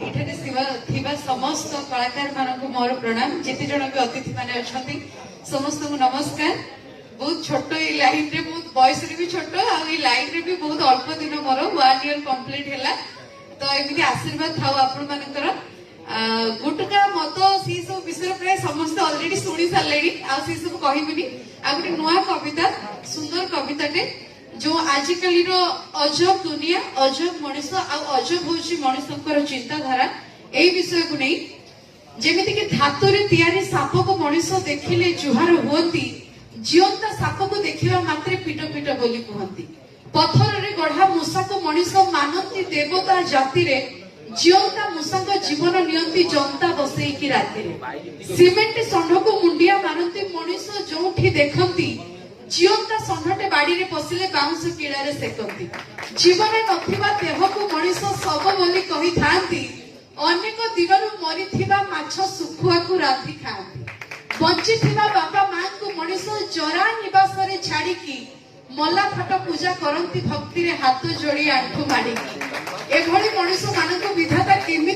ଏଠାରେ ଥିବା ସମସ୍ତ କଳାକାର ମାନଙ୍କୁ ମୋର ପ୍ରଣାମ। ଯେତେ ଜଣ ବି ଅତିଥି ମାନେ ଅଛନ୍ତି ସମସ୍ତଙ୍କୁ ନମସ୍କାର। ବହୁତ ଛୋଟ ଏଇ ଲାଇନ ରେ, ବହୁତ ବୟସରେ ବି ଛୋଟ, ଆଉ ଏଇ ଲାଇନ ରେ ବି ବହୁତ ଅଳ୍ପ ଦିନ ମୋର 1 year କମ୍ପ୍ଲିଟ ହେଲା। ତ ଏମିତି ଆଶୀର୍ବାଦ ଥାଉ ଆପଣ ମାନଙ୍କର। ଗୁଟକା ମଦ ସେ ସବୁ ବିଷୟରେ ପ୍ରାୟ ସମସ୍ତେ ଅଲରେଡି ଶୁଣି ସାରିଲେଣି, ଆଉ ସେ ସବୁ କହିବିନି। ଆଉ ଗୋଟେ ନୂଆ କବିତା, ସୁନ୍ଦର କବିତାଟେ, जो आजिकली अजब दुनिया अजब मनीष अजब हूँ मनीषर चिंताधारा यही विषय को नहीं। जेमिति कि धातु रे तैयारी साप को मनीष देखिले जुहार हुअंती, जीवंता साप को देखिबा मात्रे पिट पिट बोली कहती। पत्थर रे गढ़ा मूषा को मनीष मानती देवता जाति रे, जीवंता मूषा को जीवन नियंती जनता बसई राति रे। सीमेंट षंढ को मुंडिया मारती मनीष जोठी देखती, जीवंता षंढटे बाड़ी रे पशिले बाउंस किलारे सेकती। जीवन नथिबा देह को मनीष सब बोली कही थांती, अनेक दिनरु मरिथिबा माछ सुखुआ को रांधि खांती। बंचिथिबा बापा मां को मनीष जरा निवास रे छाड़ी की, मला फट पूजा करंती भक्ति रे हाथ जोड़ी आंठू माड़ी। एभली मनीष मानक विधाता केमि